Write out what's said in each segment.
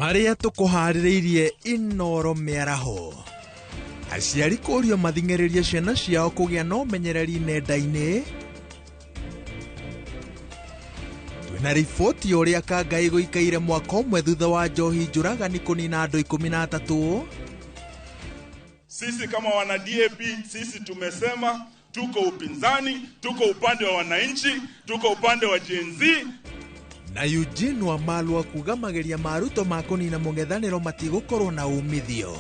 Maria tukuhaririirie Inoro miaraho. Aciari kurio mathing'eririe ciana ciao kugia na umenyereri nenda-ini. Twina riboti uria Kangai guikaire mwaka umwe thutha wa njohi njuragani kunina andu 13. Sisi kama wana DAP, sisi tumesema tuko upinzani, tuko upande wa wananchi, tuko upande wa Gen Z. Na Eugene Wamalwa kuga mageria maruto ma kunina mung'ethaniro matigukorwo na umithio.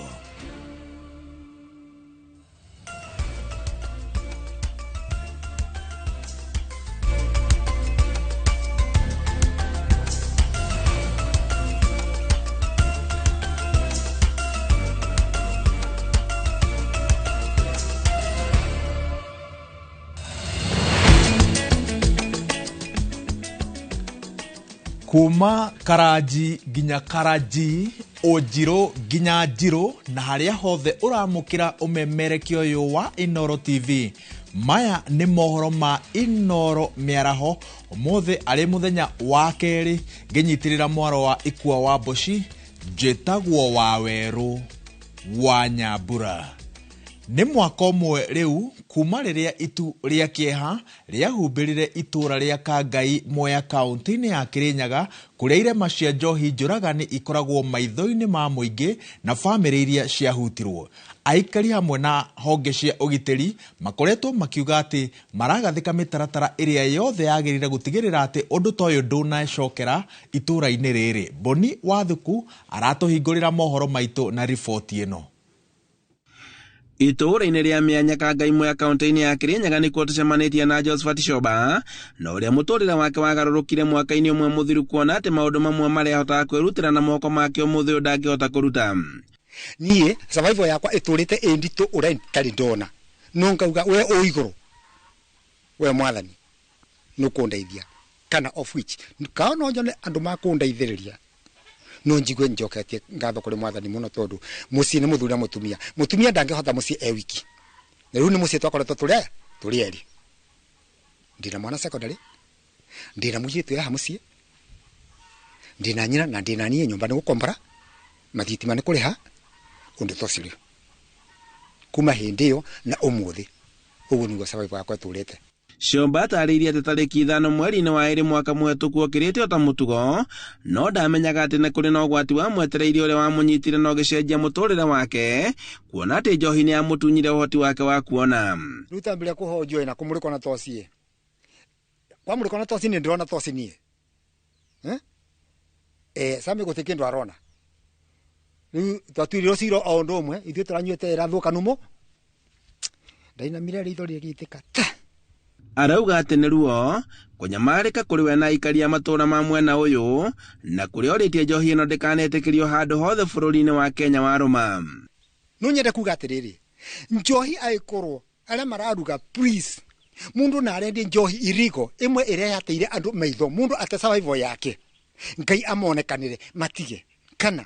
Kuma Karaji ginya Karaji, Ojiro ginya Jiro, na haria hothe uramukira umemerekio uyu wa Inoro TV. Maya ni mohoro ma Inoro miaraho, umuthe ari muthenya wa keri nginyitirira mwaro wa ikua wa Boshi, njitagwo wa Weru wa Nyambura. Ni mwaka umwe riu kuma riria itu ria kieha ria humbirire itura ria Kangai Mwea kaunti-ini ya Kirinyaga kuria irema cia njohi njuragani ikoragwo maitho-ini ma muingi na family iria ciahutirwo. Aikari hamwe na honge cia ugitiri makoretwo makiuga ati maragathika mitaratara iria yothe yagirire gutigirira ati undu toyo ndunacokera itura-ini riri. Boni Wathuku aratuhingurira mohoro maitu na riboti ino. Itura-ini ria mianya Kangai Mwea kaunti-ini ya Kirinyaga nikuo tucemanitie na Josephat Shoba na uria muturire wake wagarurukire mwaka-ini umwe muthiru kuona ati maundu mamwe maria ahotaga kwirutira na moko make umuthi uyu ndangihota kuruta. Nie survival yakwa iturite inditu uria ntari ndona no ngauga we uiguru we mwathani nukundeithia kana of which kaona njone andu makundeithiriria no njigwe njoketie ngatho kuri mwathani muno tondu muci ni muthura mutumia ndangihota muci wiki na riu ni muci twakoretwo turi eri ndina mwana secondary ndina mujitu ya muci ndina nyina na ndina nie nyumba ni gukombora mathitima ni kuriha undu tocirio kuma hindi yo na umuthi ugu niguo survival yakwa turite. Shoba ataririe ati tariki 5 mweri-ini wa iri mwaka muhituku okirite ota mutugo no ndamenyaga ati ni kuri na ugwati wa mwetereire uria wamunyitire no gicenjia muturire wake kuona ati njohi ni amutunyire uhoti wake wa kuona. Ruta mbere kuhonjwo na kumurikwa na toci kwa murikwa na toci ni ndirona toci nie sami gutikindu arona ni twatwiriro ciro o ndu umwe ithuĩ turanyuĩte ĩrathuka numo ndainamire ritho rĩgĩitĩka arauga ati ni ruo kunyamarika kuri we na aikari a matura ma mwena uyu na kuri oritie njohi ino ndikanetekerio handu hothe bururi-ini wa Kenya wa ruma. No nyende kuga atiriri njohi aikorwo aria mararuga please mundu na arendi njohi irigo imwe iria yateire andu maitho mundu ate survival yake Ngai amonekanire matige kana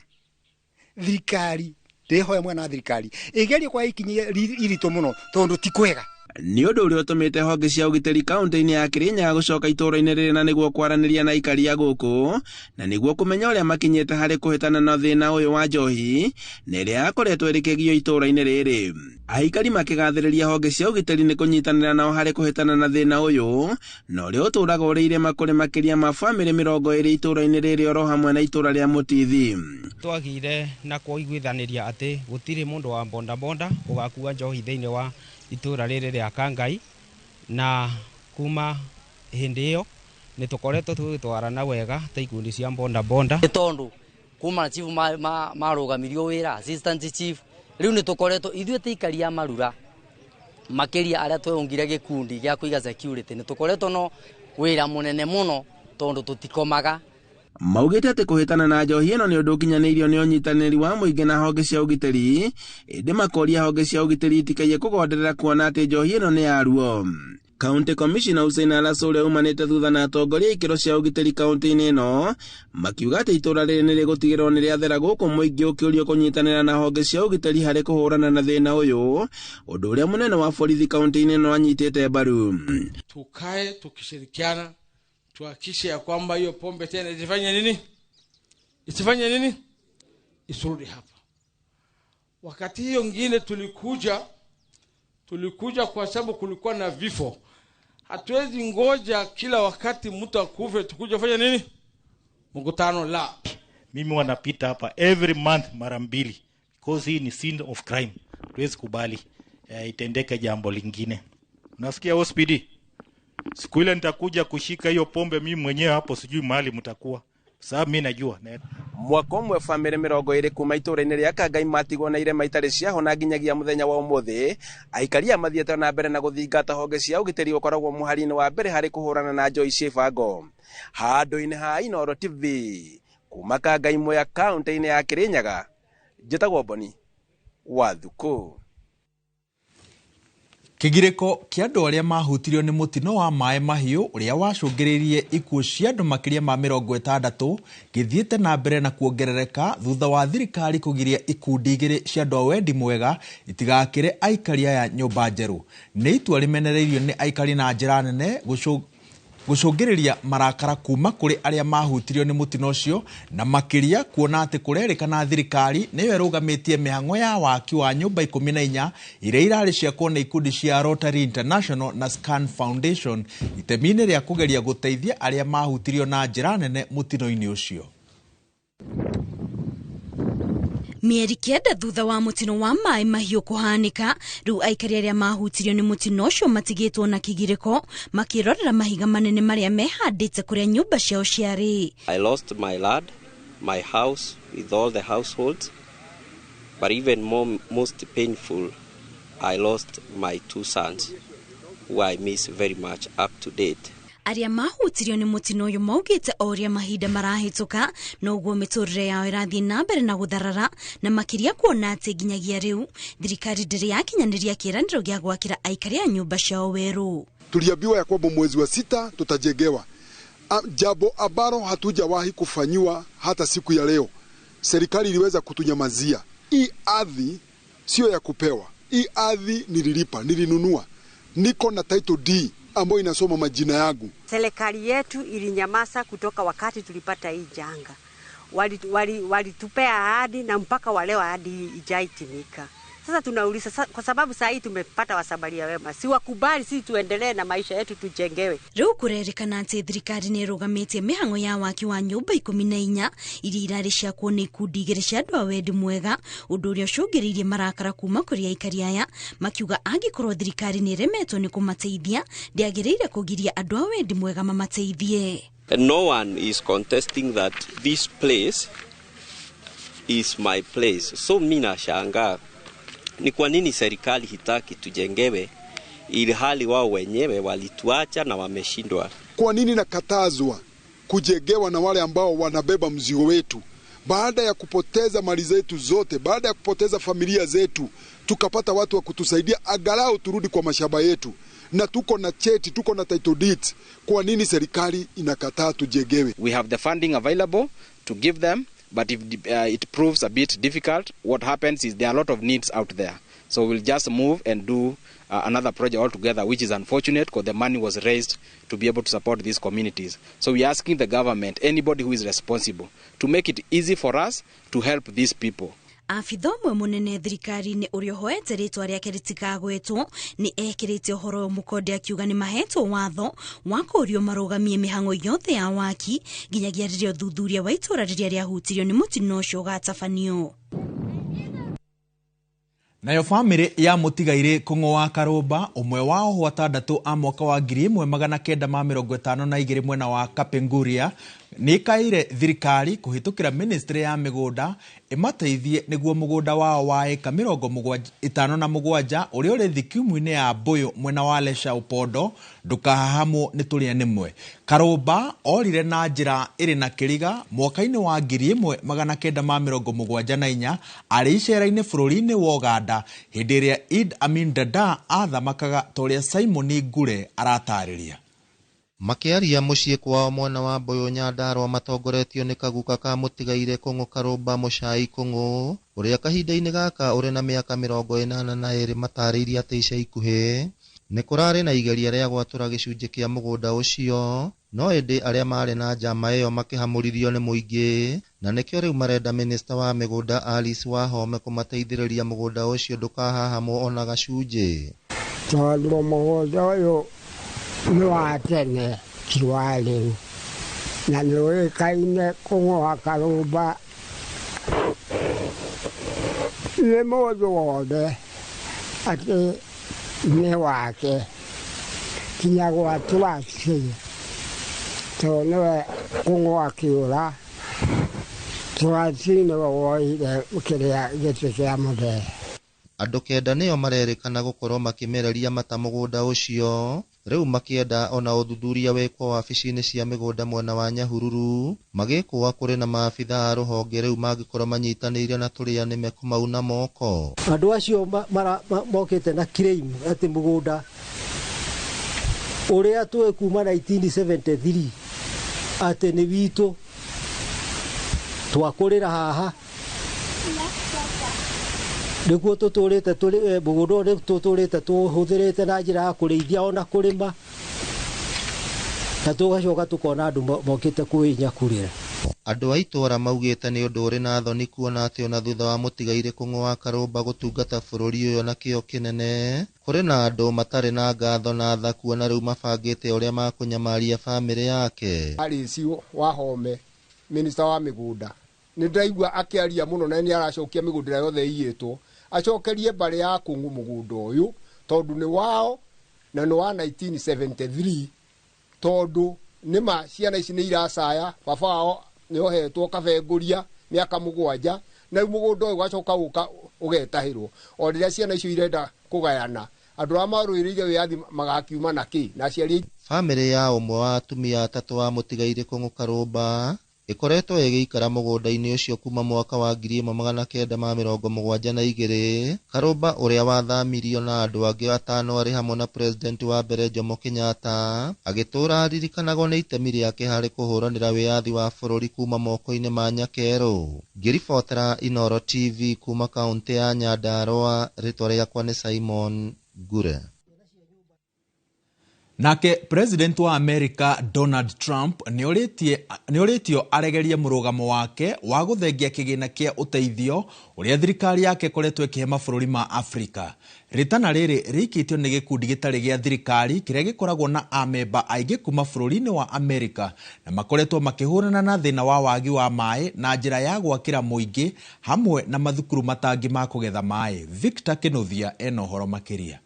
thirikari ndihoya mwana thirikari igerie kwa ikinyie irito muno tondu ti kwega. Ni undu uria utumite honge cia ugitiri kaunti-ini ya Kirinyaga gucoka itura-ini riri na niguo kwaraniria na aikari a guku na niguo kumenya uria makinyite hari kuhitana na thina uyu wa njohi na iria akoretwo irikigio itura-ini riri. Aikari makigathiriria honge cia ugitiri ni kunyitanira nao hari kuhitana na thina uyu na uria uturaga uri irema kuri makiria ma family 20 itura-ini riri oro hamwe na itura ria Mutithi. Twagire na kuiguithaniria ati gutiri mundu wa bonda bonda ugakua njohi thiini wa itura riri ria Kangai na kuma hindi iyo ni tukoretwo tugitwarana wega ta ikundi cia bonda bonda tondu kuma chief marugamirio wira assistant chief riu ni tukoretwo ithuĩ tikaria marura makiria aria twongire gikundi gia kuiga security ni tukoretwo no wira munene muno tondu tutikomaga. Maugite ati kuhitana na njohi ino ni undu ukinyaniirio ni unyitaniri wa muingi na honge cia ugitiri indi makoria honge cia ugitiri itikaie kugonderera kuona ati njohi ino ni yaruo. County Commissioner Hussein Alaso uria umanite thutha na atongoria ikiro cia ugitiri kaunti-ini ino makiuga ati itura riri ni rigutigirwo ni riathera guku muingi ukiurio kunyitanira na honge cia ugitiri hari kuhurana na thina uyu undu uria munene wa borithi kaunti-ini ino anyitite mbaru. Tukae tukishirikiana tuhakikishe ya kwamba hiyo pombe tena isifanye nini? isirudi hapa. Wakati hiyo ngine tulikuja kwa sababu kulikuwa na vifo. Hatuwezi ngoja kila wakati mtu akufe tukuja fanya nini? Mkutano la. Mimi wanapita hapa every month mara 2 because hii ni sin of crime. Tuwezi kubali itendeke jambo lingine. Unasikia hospidi? Siku ile nitakuja kushika hiyo pombe mimi mwenyewe hapo, sijui mahali mtakuwa. Sababu mimi najua. Mwaka umwe family 20 kuma itura-ini ria Kangai matigwo na ire maitari ciaho na nginyagia muthenya wa umuthi, aikari amathiete na mbere na guthingata honge cia ugiteri ukoragwo muhari-ini wa mbere hari kuhurana na njoi cibango. Handu-ini ha Inooro TV kuma Kangai Mwea kaunti-ini ya Kirinyaga, njitagwo Boni Wathuku. Kigiriko kia andu aria mahutirio ni mutino wa mae mahiu uria wacungiririe ikuo cia andu makiria ma 60 githiete na mbere na kuongerereka thutha wa thirikari kugiria ikundi igiri cia andu a wendi mwega itigakire aikari aya nyumba njeru. Ni itua rimenereirio ni aikari na njira nene gucungiriria marakara kuma kuri aria mahutirio ni mutino ucio, na makiria kuona ati kurerikana thirikari niyo irugamitie mihango ya waki wa nyumba 14 iria irari ciakwo ni ikundi cia Rotary International na Scan Foundation itemine ria kugeria guteithia aria mahutirio na njira nene mutino-ini ucio. Mieri kenda thutha wa mutino wa mai mahiu kuhanika, riu aikari aria mahutirio ni mutino ucio matigitwo na kigiriko makirorera mahiga manene maria mehandite kuria nyumba ciao ciari. I lost my lad, my house with all the households, but even most painful, I lost my 2 sons who I miss very much up to date. Aria mahutirio ni mutino uyu maugite oria mahinda marahituka noguo miturire yao irathii na mbere na gutharara, na makiria kuona ati nginyagia riu thirikari ndiri yakinyaniria kiraniro gia gwakira aikari a nyumba ciao weru. Tuliambiwa ya kwamba mwezi wa 6 tutajengewa, jambo ambalo hatujawahi kufanyiwa hata siku ya leo. Serikali iliweza kutunyamazia. Hii ardhi sio ya kupewa, hii ardhi nililipa, nilinunua, niko na title D ambayo inasoma majina yangu. Serikali yetu ilinyamaza kutoka wakati tulipata hii janga. Walitupea ahadi na mpaka waleo ahadi ijaitimika. Sasa tunauliza kwa sababu saa hii tumepata wasabaria wema, si wakubali sisi tuendelee na maisha yetu tujengewe. Riu kurerikana ati thirikari ni rugamitie mihango ya waki wa nyumba 14 iria irari ciakwo ni ikundi igiri cia andu a wendi mwega, undu uria ucungiriirie marakara kuma kuri aikari aya, makiuga angikorwo thirikari ni remetwo ni kumateithia ndiagiriire kugiria andu a wendi mwega mamateithie. No one is contesting that this place is my place. So mina shanga ni kwa nini serikali hitaki tujengewe ili hali wao wenyewe walituacha na wameshindwa? Kwa nini nakatazwa kujengewa na wale ambao wanabeba mzigo wetu? Baada ya kupoteza mali zetu zote, baada ya kupoteza familia zetu, tukapata watu wa kutusaidia angalau turudi kwa mashamba yetu, na tuko na cheti, tuko na title deed. Kwa nini serikali inakataa tujengewe? We have the funding available to give them, but if it proves a bit difficult, what happens is there are a lot of needs out there. So we'll just move and do another project altogether, which is unfortunate because the money was raised to be able to support these communities. So we're asking the government, anybody who is responsible, to make it easy for us to help these people. Afitha mwe munene thirikari-ini uria hoete ritwa riake ritikagwetwo ni ekirite uhoro mukonde akiuga ni mahetwo watho wa kurio marugamie mihango yothe ya waki nginyagia riria thuthuria wa itura riria riahutirio ni mutino ucio gatafanio. Nayo family ya mutigaire Kung'o wa Karumba, umwe wao wa 6 a mwaka wa 1952 mwena wa Kapenguria, ni kaire thirikari kuhitukira ministry ya migunda imateithie niguo mugunda wao wa eka 57 uria uri thikimu-ini ya Mbuyu mwena wa Lesha Upondo ndukahahamwo ni turia nimwe. Karumba orire na njira iri na kiriga mwaka-ini wa 1974 ari icera-ini bururi-ini wa Uganda hindi iria Idi Amin Dada athamakaga toria Simon Ngure aratariria. Makiaria muciĩ kwao mwena wa Mbuyu Nyandarua matongoretio ni kaguka ka mutigaire Kung'o Karumba Muchai Kung'o uria kahinda-ini gaka uri na miaka 82 matariirie ati ica ikuhi ni kurari na igeria ria gwatura gicunji kia mugunda ucio, no indi aria mari na njama iyo makihamuririo ni muingi na nikio riu marenda minista wa migunda Alice Wahome kumateithĩrĩria mugunda ucio ndukahahamwo ona gacunjĩ. Tondu mugunda uyu ni wa tene ti wa riu na nĩ ũĩkaine kũng'oa Karũmba nĩ mũndũ wothe atĩ nĩ wake kinya gwatua ci tondũ nĩwe kũng'oa kĩũra twati nĩwe woire kĩrĩa gĩtĩ kĩa mũthee. Andũ kenda nĩo marerĩkana gũkorwo makĩmereria mata mũgũnda ũcio, rĩu makĩenda ona ũthuthuria wĩkwo wabici-inĩ cia mĩgũnda mwena wa Nyahururu, magĩkũa kũrĩ na maabitha a rũhonge rĩu mangĩkorwo manyitanĩire na tũrĩa nĩme kũmauna moko. Andũ acio mokĩte na claim atĩ mũgũnda ũrĩa tũĩ kuma 1973 atĩ nĩ witũ twakũrĩra haha nĩguo tũtũrĩte mũgũnda ũrĩa tũtũrĩte tũhũthĩrĩte na njĩra ya kũrĩithia ona kũrĩma na tũgacoka tũkona andũ mokĩte kwĩnyakurĩra. Andũ a itũra maugĩte nĩ ũndũ ũrĩ na thoni kuona atĩ ona thutha wa mũtigaire kũng'oa Karũmba gũtungata bũrũri ũyũ na kĩo kĩnene, kũrĩ na andũ matarĩ na ngatho na tha kuona rĩu mabangĩte ũrĩa makũnyamaria bamĩrĩ yake. Alice Wahome, minista wa mĩgũnda, nĩ ndaigua akĩaria mũno na nĩ aracokia mĩgũnda yothe iyĩtwo acokerie mbarĩ ya kũng'u mũgũnda ũyũ tondũ nĩ wao na nĩ wa 1973 tondũ nĩma ciana ici nĩ iracaya baba wao nĩ ohetwo kabengũria mĩaka 7 na rĩu mũgũnda ũyũ ũgacoka ũgetahĩrwo o rĩrĩa ciana icio irenda kũgayana andũ arĩa marũĩrĩire wĩyathi magakiuma na kĩ na aciari. Bamĩrĩ ya ũmwe wa atumia atatũ wa mũtigaire kũng'u Karũmba ĩkoretwo ĩgĩikara mũgũnda-inĩ ũcio kuma mwaka wa 1972. Karũmba ũrĩa wathamirio na andũ angĩ 5 arĩ hamwe na president wa mbere Jomo Kenyatta agĩtũra aririkanagwo nĩ itemi rĩake harĩ kũhũranĩra wĩyathi wa bũrũri kuma moko-inĩ ma Nyakerũ. Ngĩribotera Inooro TV kuma kaunti ya Nyandarua, rĩtwa rĩakwa nĩ Simon Gure. Nake president wa America Donald Trump nĩũrĩtio aregerie mũrũgamo wake wa gũthengia kĩgĩna kĩa ũteithio ũrĩa thirikari yake koretwo ĩkĩhe mabũrũri ma Afrika. Ritana rĩrĩ rĩikĩtio nĩ gĩkundi gĩtarĩ gĩa thirikari kĩrĩa gĩkoragwo na amemba aingĩ kuma bũrũri-inĩ wa America na makoretwo makĩhũrana na thĩna wa wagi wa maĩ na njĩra ya gwakĩra mũingĩ hamwe na mathukuru matangĩ ma kũgetha maĩ. Victor Kĩnuthia ena ũhoro makĩria.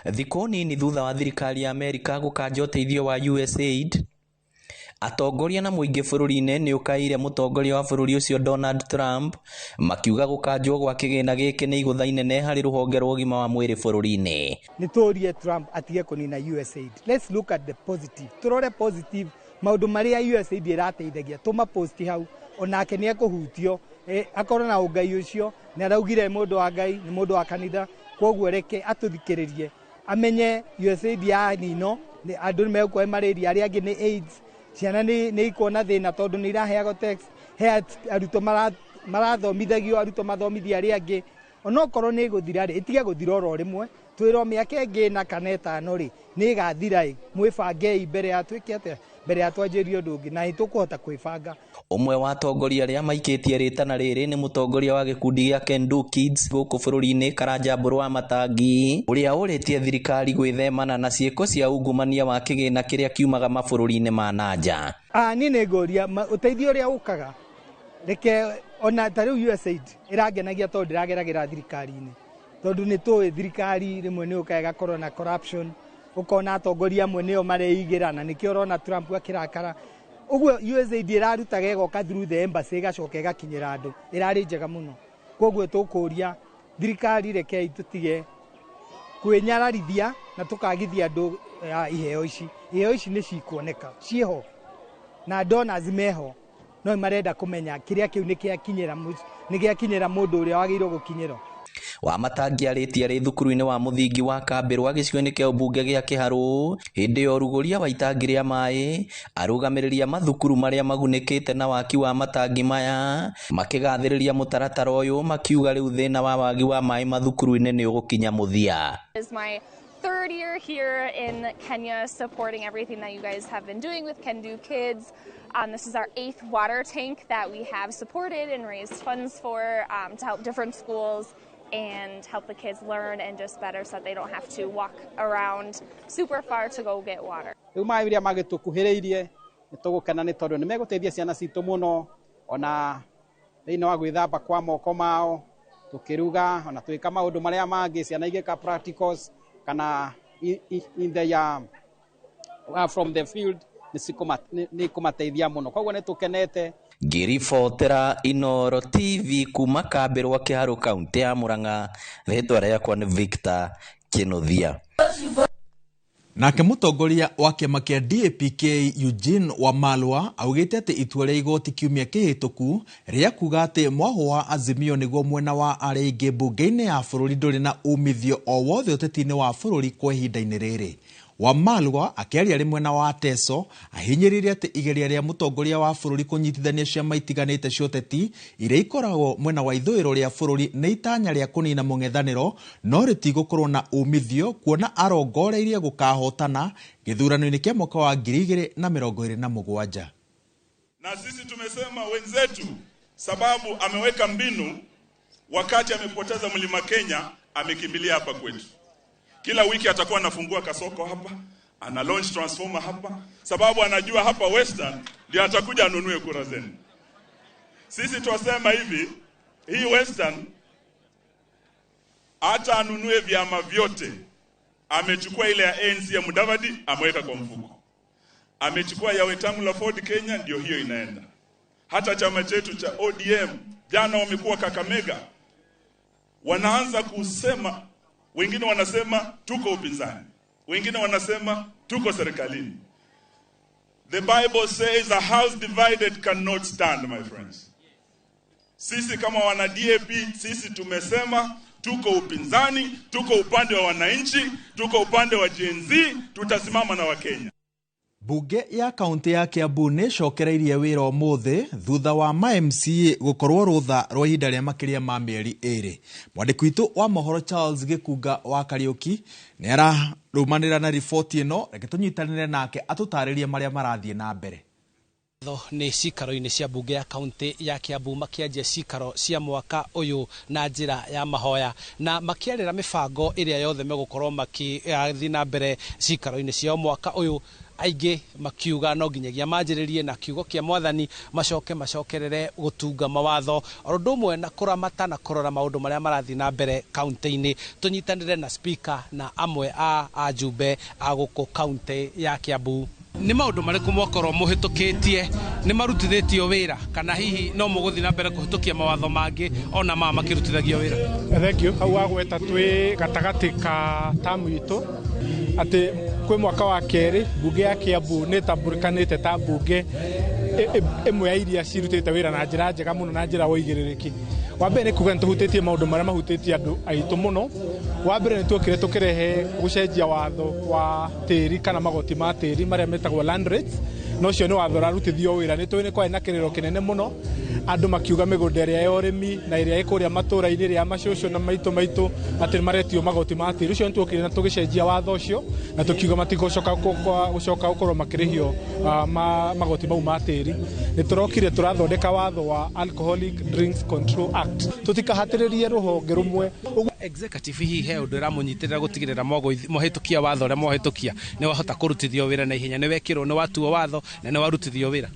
Thikũ nini thutha wa thirikari ya Amerika gũkanja ũteithio wa USAID, atongoria na mũingĩ bũrũri-inĩ nĩ ũkaire mũtongoria wa bũrũri ũcio Donald Trump makiuga gũkanjwo gwa kĩgĩna gĩkĩ nĩ igũtha inene harĩ rũhonge rwa ũgima wa mwĩrĩ bũrũri-inĩ. Nĩtũrie Trump atige kũnina USAID. Let's look at the positive. Tũrore positive maũndũ marĩa USAID ĩrateithagia tũma post hau onake nĩ ekũhutio akorwo na ũngai ũcio nĩ araugire mũndũ wa Ngai nĩ mũndũ wa kanitha koguo reke atũthikĩrĩrie amenye USAID ya nino andũ nĩ megũkũhe malaria arĩa angĩ nĩ AIDS ciana nĩ ikuona thĩna tondũ nĩ iraheagwo tax he arutwo marathomithagio arutwo mathomithia arĩa angĩ onokorwo nĩ gũthira rĩ itige gũthira oro rĩmwe twĩrwo mĩaka ĩngĩ na kana 5 rĩ nĩ ĩgathira mwĩbangei mbere ya twĩke atĩa mbere ya twanjĩrie ũndũ ũngĩ na nĩtũkũhota kwĩbanga. Ũmwe wa atongoria arĩa maikĩtie rĩtana rĩrĩ nĩ mũtongoria wa gĩkundi gĩa Kendu Kids gũkũ bũrũri-inĩ Karanja Mbũrũ wa Matangi ũrĩa ũrĩtie thirikari gwĩthemana na ciĩko cia ungumania wa kĩgĩna kĩrĩa kiumaga mabũrũri-inĩ ma nanja. Niĩ nĩ ngũria ũteithio ũrĩa ũkaga reke ona ta rĩu USAID ĩrangenagia tondũ ndĩrageragĩra thirikari-inĩ tondũ nĩ tũĩ thirikari rĩmwe nĩ ũkaga ĩgakorwo na corruption ukona atongoria amwe nĩo mareigĩra na nĩkĩo ũrona Trump akĩrakara ũguo USAID ĩrarutaga ĩgoka through the embassy ĩgacoka ĩgakinyĩra andũ ĩrarĩ njega mũno koguo tũkũria thirikari rekei tũtige kwĩnyararithia na tũkagithia andũ iheo ici nĩ cikuoneka ciĩho na donors meho no marenda kũmenya kĩrĩa kĩu nĩ gĩakinyĩra mũndũ ũrĩa wagĩrĩirwo gũkinyĩrwo. Wa Matangi arĩtie arĩ thukuru-inĩ wa mũthingi wa Kambĩrwa gĩcigo-inĩ kĩa ũmbunge gĩa Kĩharũ hĩndĩ ya ũrugũria wa itangi rĩa maĩ arũgamĩrĩria mathukuru marĩa magunĩkĩte na waki wa matangi maya makĩgathĩrĩria mũtaratara ũyũ makiuga rĩu thĩna wa wagi wa maĩ mathukuru-inĩ nĩ ũgũkinya mũthia. My third year here in Kenya, supporting everything that you guys have been doing with Can Do Kids. This is our 8th water tank that we have supported and raised funds for to help different schools and help the kids learn and just better so that they don't have to walk around super far to go get water. Umairia magitukuhiriirie nitugukena ni tondu ni meguteithia ciana citu muno ona thiini wa gwithamba kwa moko mao tukiruga ona twika maundu maria mangi ciana igika practicals kana in the from the field ni kumateithia muno koguo ni tukenete. Ngiribotera Inooro TV kuma Kambirwa Kiharu kaunti ya Murang'a, rĩtwa rĩakwa nĩ Victor Kĩnuthia. Nake mũtongoria wa kĩama kĩa DAP-K Eugene Wamalwa augĩte atĩ itua rĩa igoti kiumia kĩhĩtũku rĩa kuga atĩ mwahũ wa Azimio nĩguo mwena wa arĩa aingĩ mbunge-inĩ ya bũrũri ndũrĩ na umithio o wothe ũteti-inĩ wa bũrũri kwa ihinda-inĩ rĩrĩ. Wamalwa akĩaria rĩ mwena wa Teso ahinyĩrĩirie atĩ igeria rĩa mũtongoria wa bũrũri kũnyitithania ciama itiganĩte cia ũteti iria ikoragwo mwena wa ithũĩro rĩa bũrũri nĩ itanya rĩa kũnina mũng'ethanĩro no rĩtigũkorwo na umithio kuona arongoreirie gũkahotana gĩthurano-inĩ kĩa mwaka wa 2027. Na sisi tumesema wenzetu, sababu ameweka mbinu wakati amepoteza Mlima Kenya, amekimbilia hapa kwetu. Kila wiki atakuwa anafungua kasoko hapa, ana launch transformer hapa, sababu anajua hapa Western ndio atakuja anunue kura zenu. Sisi tuwasema hivi, hii Western hata anunue vyama vyote. Amechukua ile ya ANC ya Mudavadi, ameweka kwa mfuko. Amechukua ya Wetangula Ford Kenya, ndio hiyo inaenda. Hata chama chetu cha ODM, jana wamekuwa Kakamega, wanaanza kusema, wengine wanasema tuko upinzani, wengine wanasema tuko serikalini. The Bible says a house divided cannot stand, my friends. Sisi kama wana DAP, sisi tumesema tuko upinzani, tuko upande wa wananchi, tuko upande wa Gen Z, tutasimama na Wakenya. Bunge ya kaunti ya Kiambu nĩ cokereirie wĩra ũmũthĩ thutha wa MCA gũkorwo rũtha rwa ihinda rĩa makĩria ma mĩeri 2. Mwandĩki witũ wa mohoro Charles Gĩkunga wa Kariũki nĩ ararũmanĩra na riboti ĩno, reke tũnyitanĩre nake atũtarĩrie marĩa marathiĩ na mbere. Nĩ cikaro-inĩ cia bunge ya kaunti ya Kiambu makĩanjia cikaro cia mwaka ũyũ na njĩra ya mahoya na makĩarĩra mĩbango ĩrĩa yothe megũkorwo magĩthiĩ na mbere cikaro-inĩ cia mwaka ũyũ. Aingĩ makiuga no nginyagia manjĩrĩrie na kiugo kĩa Mwathani macokerere gũtunga mawatho o ũndũ ũmwe na kũramata na kũrora maũndũ marĩa marathiĩ na mbere kaunti-inĩ. Tũnyitanĩre na speaker na amwe a ajumbe a gũkũ kaunti ya Kiambu. Nĩ maũndũ marĩkũ mwakorwo mũhĩtũkĩtie, nĩ marutithĩtio wĩra kana hihi no mũgũthiĩ na mbere kũhĩtũkia mawatho mangĩ ona makĩrutithagio wĩra? Thank you. Hau wagweta twĩ gatagatĩ ka tamu itũ atĩ kwĩ mwaka wa kerĩ bunge ya Kiambu nĩ tambũrĩkanĩte ta bunge ĩmwe ya iria cirutĩte wĩra na njĩra njega mũno na njĩra wa igĩrĩrĩki. Wa mbere nĩ kuga nĩ tũhutĩtie maũndũ marĩa mahutĩtie andũ aitũ mũno. Wa mbere nĩ tuokire tũkĩrehe gũcenjia watho wa tĩri kana magoti ma tĩri marĩa metagwo land rates. No cio nĩ watho rarutithio wĩra. Nĩ tũĩ nĩ kwarĩ na kĩrĩro kĩnene mũno, andũ makiuga mĩgũnda ĩrĩa ya ũrĩmi na ĩrĩa ĩkũrĩa matũũra-inĩ ya macũcũ na maitũ atĩ maretio magoti ma tĩri. Ũcio nĩ tuokire na tũgĩcenjia watho ũcio na tũkiuga matigũcoka gũkorwo makĩrĩhio magoti mau ma tĩri. Nĩ tũrokire tũrathondeka watho wa Alcoholic Drinks Control Act. Tũtikahatĩrĩrie rũhonge rũmwe. Executive hihi he ũndũ ĩramũnyitĩrĩra gũtigĩrĩra mohĩtũkia watho ũrĩa mohĩtũkia nĩ wahota kũrutithio wĩra na ihenya, nĩ wekĩrwo nĩ watuo watho na nĩ warutithio wĩra?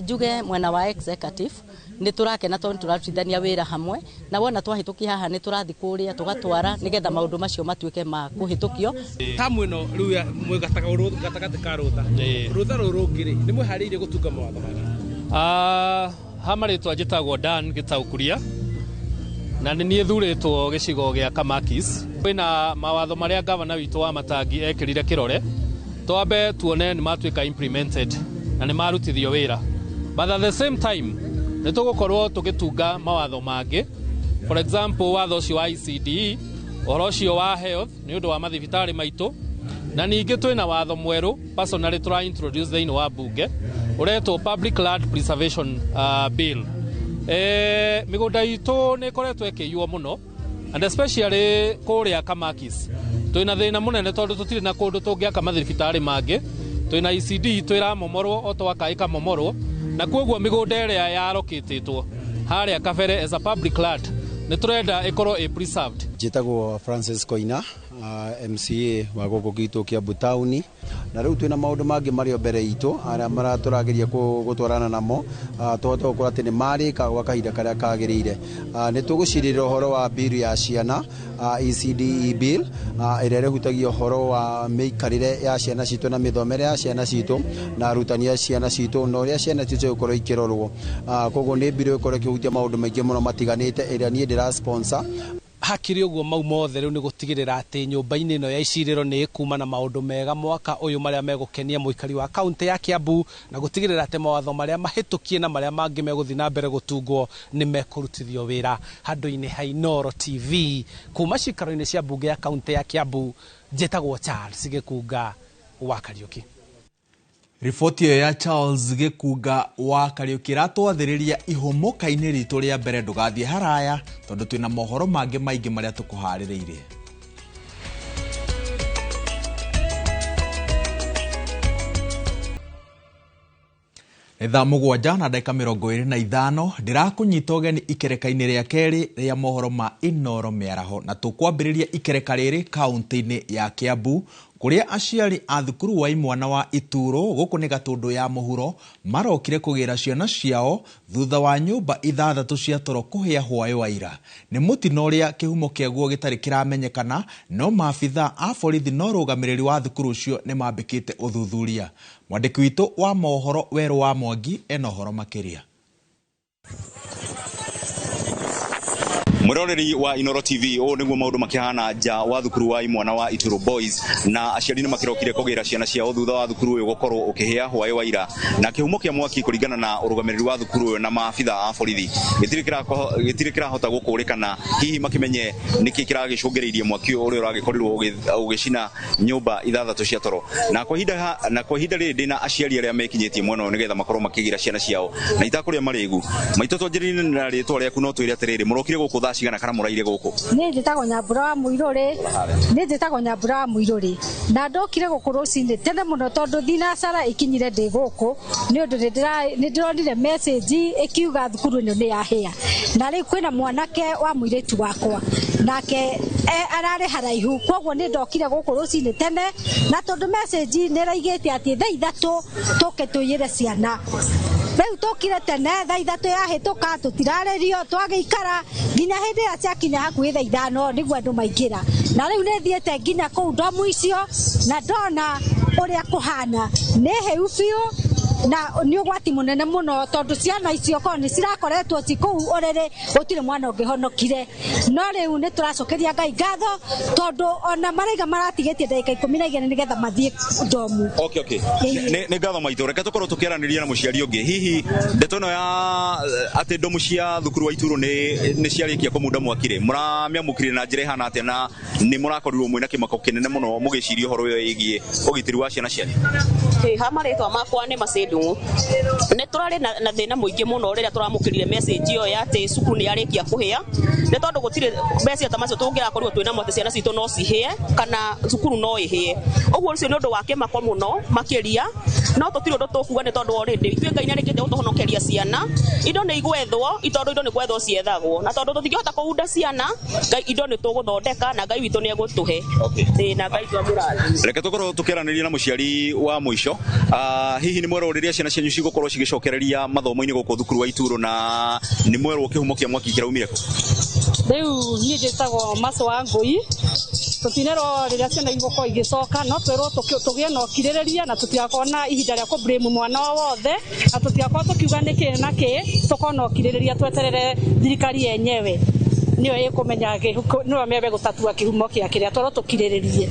Njuge mwena wa executive nĩ tũrakena tondũ tũrarutithania wĩra hamwe na wona twahĩtũkia haha nĩ tũrathiĩ kũrĩa tũgatwara nĩgetha maũndũ macio matuĩke ma kũhĩtũkio. Tamu ĩno rĩu gatagatĩ ka rũtha rũrũ rũngĩ nĩ mwĩharĩirie gũtunga mawatho mangĩ? Ha marĩtwa njĩtagwo Dan Gĩtaũkuria na nĩ niĩ thurĩtwo gĩcigo gĩa Kamakis. Kwĩna mawatho marĩa gavana witũ wa Matangi ekĩrire kĩrore twambe tuone nĩ matuĩka implemented na nĩ marutithio wĩra, but at the same time nĩ tũgũkorwo tũgĩtunga mawatho mangĩ. For example, watho ũcio wa ECD, ũhoro ũcio wa health nĩ ũndũ wa mathibitarĩ maitũ, na ningĩ twĩna watho mwerũ personally tũra introduce thĩinĩ wa bunge ũretwo Public Land Preservation Bill. Mĩgũnda itũ nĩ ĩkoretwo ĩkĩiywo mũno and especially kũrĩa Kamakis. twina thina munene tondu tutire na kundu tungiaka mathibitari mangi twina ECD twira momorwo o twakaika momorwo na koguo migunda iria yarokititwo haria kabere as a public land ni turenda ikorwo a preserved. Njitagwo Francis Koina, MCA wa guku gitu Kiambu Town, na riu twina maundu mangi mario mbere itu aria maraturageria gutwarana namo tohote gukora ati ni marika gwa kahinda karia kagirire. Ni tugucirira uhoro wa bill ya ciana ECD bill iria rihutagia uhoro wa miikarire ya ciana citu na mithomere ya ciana citu na arutani ya ciana citu no ria ciana citu gukorwo ikirorwo. Koguo ni bill ikorwo ikihutia maundu maingi muno matiganite iria nie ndira sponsor. Hakiri uguo mau mothe riu ni gutigirira ati nyumba-ini no ya iciriro ni ikuma na maundu mega mwaka uyu maria megukenia muikari wa kaunti ya Kiambu na gutigirira ati mawatho maria mahitukie na maria mangi meguthi na mbere gutungwo ni mekurutithio wira. Handu-ini ha Inooro TV kuma cikaro-ini cia mbunge ya kaunti ya Kiambu, njitagwo Charles Gikunga wa Kariuki. Riboti ya Charles Gikunga wa Kariuki ratwathiriria ihomoka-ini ritu ria mbere, ndugathie haraya tondu twina mohoro mangi maingi maria tukuhaririire. Etha mugwanja na dakika 25 ndirakunyita ugeni ikereka-ini ria keri ria mohoro ma Inooro miaraho na tukwambiriria ikereka riri kaunti-ini ya Kiambu kuria aciari a thukuru wa imwana wa Ituro guku ni Gatundu ya muhuro marokire kugira ciana ciao thutha wa nyumba 6 cia toro kuhia hwayo wa ira. Ni mutino ria kihumo kiaguo gitari kiramenyekana, no maabitha a borithi no rugamiriri wa thukuru ucio ni mambikite uthuthuria. Mwandiki witu wa mohoro Weru wa Mwangi ena horo makiria. Muroreri wa Inooro TV o niguo maundu makihana nja wa thukuru wa imwana wa Ituro Boys na aciari ni makirokire kugira ciana ciao thutha wa thukuru uyu gukorwo ukihia hwayo wa ira na kihumo kia mwaki kuringana na urugamiriri wa thukuru uyu na maabitha a borithi gitire kirahota gukurikana hihi makimenye niki kiragicungiriirie mwaki uri uragikorirwo ugicina nyumba 6 cia toro na kwa ihinda riri ndina aciari aria mekinyitie mwena nigetha makorwo makigira ciana ciao na itakuria marigu maito twanjirine na ritwa riaku no twire atiriri murokire guku cigana kana muraire guku ni njitagwo Nyambura wa Muiruri na ndokire guku rucini tene muno tondu thinacara ikinyire ndi guku ni undu ni ndironire message ikiuga thukuru ino ni yahia na riu kwina mwanake wa muiritu wakwa nake arare haraihu koguo ni ndokire guku rucini tene na tondu message ni raigite ati thaa 3 tuke tuyire ciana riu tukire tene thaa 3 yahituka tutirarerio twagiikara nginya hindi ya ciakinya hakuhi thaa 5 niguo andu maingira na riu ni thiete nginya kuu ndomu icio na ndona uria kuhana ni heu biu na ni ugwati munene muno tondu ciana icio ko ni cirakoretwo cikuu urere gutire mwana ungihonokire no riu ni turacokeria Ngai ngatho tondu ona maraiga maratigetie ndagika 12 nigetha mathie ndomu. Okay ni ngatho maitu reke tukorwo tukiraniria na muciari ungi hihi ndeto no ya ati ndomu cia thukuru wa Ituro ni ciarikia kumunda mwakire muramiamukire na njira hana ati na ni murakorirwo mwina kimako kinene muno mugiciria horo yo igie ugitiri wa ciana ciani ha maretwa makwa ni Macedo ne turari na thina muingi muno riria turamukirire message yo ya ati cukuru ni yarikia kuhia ne tondu gutire mbeca tamacio tungira korirwo twina mote ciana citu no cihie kana cukuru no ihie uguo ucio ni undu wa kimako muno makiria no tutire undu tukuga ne tondu already ithuĩ Ngai na rikite utuhonokeria ciana indo ni igwethwo itondu indo ni gwethwo ciethagwo na tondu tutingihota kuunda ciana Ngai indo ni tuguthondeka na Ngai witu ni egutuhe na Ngai twamurathi reke tukorwo tukiraniria na muciari wa muico hihi ni mwero riria ciana cianyu cigukorwo cigicokereria mathomo-ini guku thukuru wa Ituro na ni mwero kihumo kia mwaki kiraumire ko riu ni njitagwo Maso wa Ngui tutinero riria ciana igoko igicoka no twero tugie no kiririria na tutiakona ihinda ria ku blame mwana wothe na tutiakona tukiuga niki na ki tukona kiririria tweterere thirikari yenyewe niyo ikumenya niyo mebe gutatua kihumo kia kiria twero tukiriririe.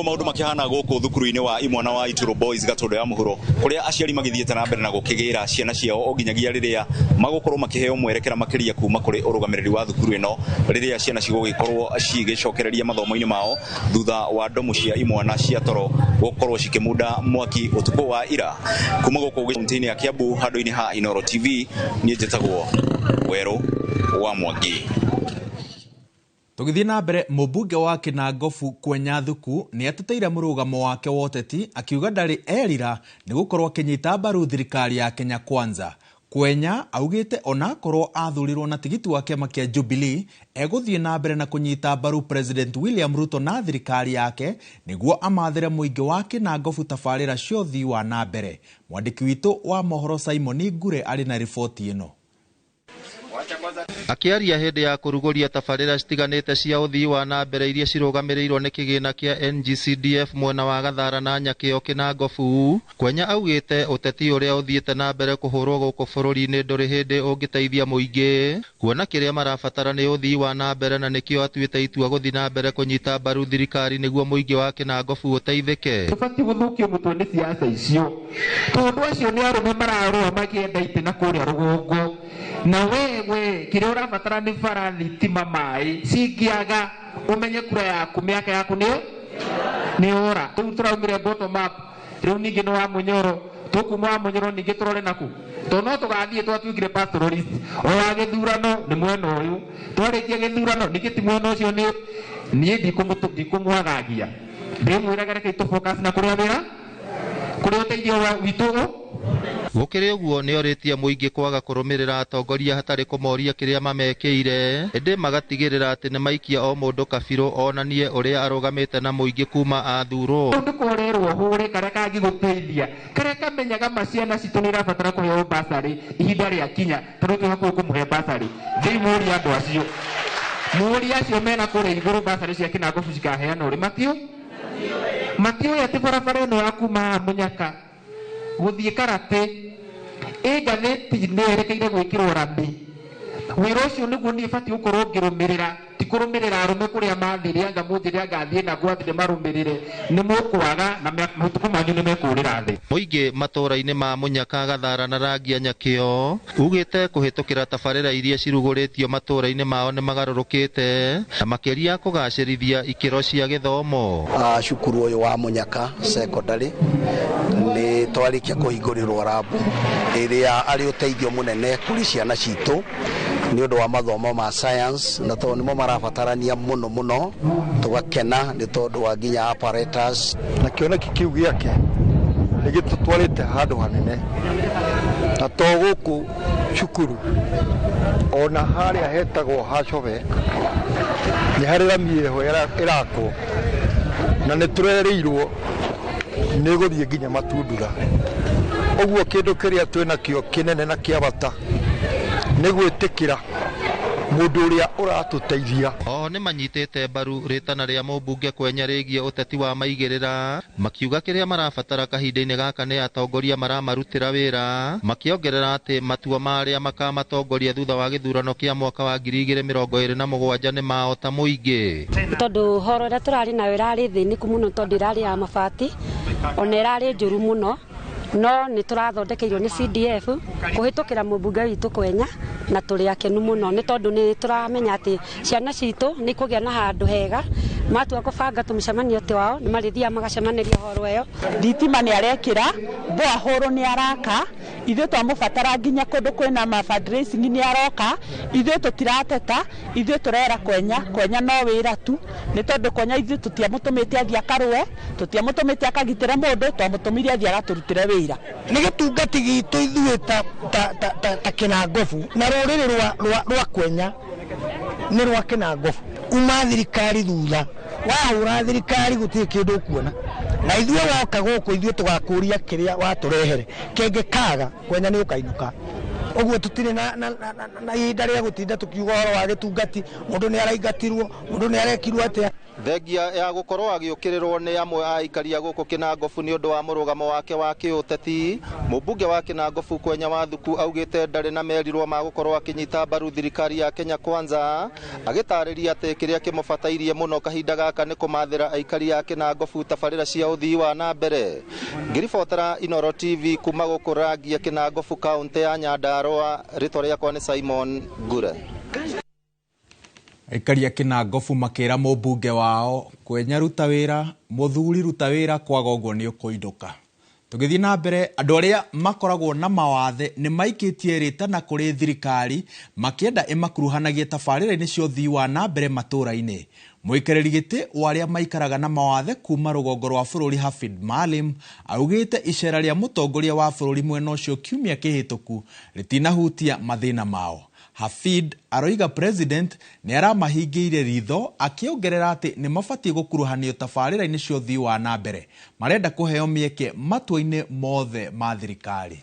Maundu makihana guku thukuru-ini wa imwana wa Ituro Boys Gatundu ya muhuro kuria aciari magithiete na mbere na gukigira ciana ciao o nginyagia riria magukorwo makiheo mwerekera makiria kuma kuri urugamiriri wa thukuru ino riria ciana cigugikorwo cigicokereria mathomo-ini mao thutha wa ndomu cia imwana cia toro gukorwo cikimunda mwaki utuku wa ira kuma guku kaunti-ini ya Kiambu handu-ini ha Inooro TV. Nie njitagwo Weru wa Mwangi. Tugithii na mbere mubunge wa Kinangofu Kwenya Thuku ni ateteire murugamo wake woteti akiuga ndari erira ni gukorwo kinyita mbaru thirikari ya Kenya Kwanza. Kwenya augite ona korwo athurirwo na tigiti wa kiama kia Jubilee eguthie na mbere na kunyita mbaru President William Ruto na thirikari yake niguo amathire muingi wa Kinangofu tafarira cia uthii wa na mbere. Mwandiki witu wa mohoro Simon Ngure ari na ripoti ino. Akiaria hindi ya kuruguria tafarira citiganite cia uthii wa na mbere iria cirugamirirwo ni kigina kia NGCDF mwena wa Gathara na Nyakio Kinangofu, Kwenya augite uteti uria uthiite na mbere kuhurwo guku bururi-ini nduri hindi ungiteithia muingi kuona kiria marabatara ni uthii wa na mbere na nikio atuite itua guthii na mbere kunyita mbaru thirikari niguo muingi wa Kinangofu uteithike. Tubati guthukio mutwe ni siasa icio tondu acio ni arume mararua magienda itina kuria rugungu na wewe kiria urabatara ni bara thitima mai cingiaga umenye kura yaku miaka yaku ni ora tu turaumire bottom up riu ningi no wa munyoro tukuma wa munyoro ningi turore naku to no tugathie twatuikire pastoralist o wa githurano ni mwena uyu twarikia githurano ningi ti mwena ucio ni ndikumwagagia ndimwiraga reke tu focus na kuria wira kuria uteithio wa witu. Gukiri uguo ni oritie muingi kwaga kurumirira atongoria hatari kumoria kiria mamekeire ende magatigirira ati ni maikia o mundu kabiru onanie uria arugamite na muingi kuma athuro ndukorerwo hure kareka giguteithia kareka menyaga maciana citu ni rabatara kuheo basari ihinda ria kinya tondu tuhakuo kumuhe basari thei muri andu acio muri acio mena kure iguru basari cia Kinangofu cikaheana uri matio ya barabara ino ya kuma Munyaka guthie Karate ngatheti nerekeire gwikirwo rami wira ucio niguo ni bati ukorwo ngirumirira ti kurumirira arume kuria mathiria anga muthiria ngathie na gwathire marumirire ni mukwaga na mutuku manyu ni mekurira thi. Muingi matura-ini ma Munyaka, Gathara na Rangia Nyakio ugite kuhitukira tafarira iria ciruguritio matura-ini mao ni magarurukite na makiria kugacirithia ikiro cia githomo. Cukuru uyu wa Munyaka secondary ni twarikia kuhingurirwo rabu iria ari uteithio munene kuri ciana citu ni undu wa mathomo ma science na to nimo marabatarania muno tugakena ni tondu wa nginya apparatus na kioneki kiu giake nigitutwarite handu hanene na to guku cukuru ona haria hetagwo Hacove ni hari ramieho irakwo na ni turereirwo ni guthie nginya Matundura uguo kindu kiria twina kio kinene na kiabata ni gwitikira mundu uria uratuteithia. Ni manyitite mbaru ritana ria mubunge Kwenya rigie uteti wa maigirira makiuga kiria marabatara kahinda-ini gaka ni atongoria maramarutira wira makiongerera ati matua maria makamatongoria thutha wa githurano kia mwaka wa 2027 ni mao ta muingi tondu horo ria turari nayo irari thiniku muno tondu irari ya mabati ona irari njuru muno no ni turathondekeirwo ni CDF kuhitukira mubunge witu Kwenya na turi akenu muno ni tondu ni turamenya ati ciana citu ni kugia na handu hega matua kubanga tumcemanio twao ni marithia magacemaniria horo eyo thitima ni arekira boa horo ni araka ithe twamubatara nginya kundu kwina ma fundraising ni aroka ithe tutirateta ithe turera Kwenya no wira tu ni tondu Kwenya ithe tutiamutumite athia karwe tutiamutumite akagitira mundu twamutumiria athia agaturutire wira ni gitungati gitu ithuĩ ta Kinangofu na rũrĩrĩ rwa Kwenya ni rwa Kinangofu uma thirikari thutha wahura thirikari gutirĩ kĩndũ kuona na ithuĩ woka gũkũ ithuĩ tũgakũria kĩrĩa waturehere kĩngĩkaga Kwenya nĩ ũkainũka uguo tutirĩ na ihinda rĩa gũtinda tukiuga ũhoro wa gĩtungati mũndũ nĩ araingatirwo mũndũ nĩ arekirwo atĩa. Thengia ya gukorwo agiukirirwo ni amwe a ikaria guku Kinangofu ni undu wa murugamo wake wa kiuteti mubunge wa Kinangofu Kwenya wa Thuku augite ndari na merirwo ma gukorwo akinyita mbaru thirikari ya Kenya Kwanza agitariria ati kiria kimubatairie muno kahinda gaka ni kumathira aikari ya Kinangofu tafarira cia uthii wa na mbere. Ngiribotera Inoro TV kuma guku Rangia Kinangofu kaunti ya Nyandarua ritwa riakwa ni Simon Ngure. Aikari a Kinangofu makira mubunge wao Kwenya ruta wira muthuri ruta wira kwaga uguo ni ukuinduka. Tugithi na mbere andu aria makoragwo na mawathe ni maikitie ritana kuri thirikari makienda imakuruhanagie tabarĩra-inĩ cia ũthii wa na mbere matũra-inĩ. Mũikarĩri gĩtĩ wa arĩa maikaraga na mawathe kuma rũgongo rwa bũrũri Hafid Maalim augĩte icera rĩa mũtongoria wa bũrũri mwena ũcio kiumia kĩhĩtũku rĩtinahutia mathĩna mao. Hafid aroiga president ni aramahingĩire ritho akiongerera atĩ ni mabatie gũkuruhanio tabarĩra-inĩ cia ũthii wa na mbere. Marenda kũheo mieke matua-inĩ mothe ma thirikari.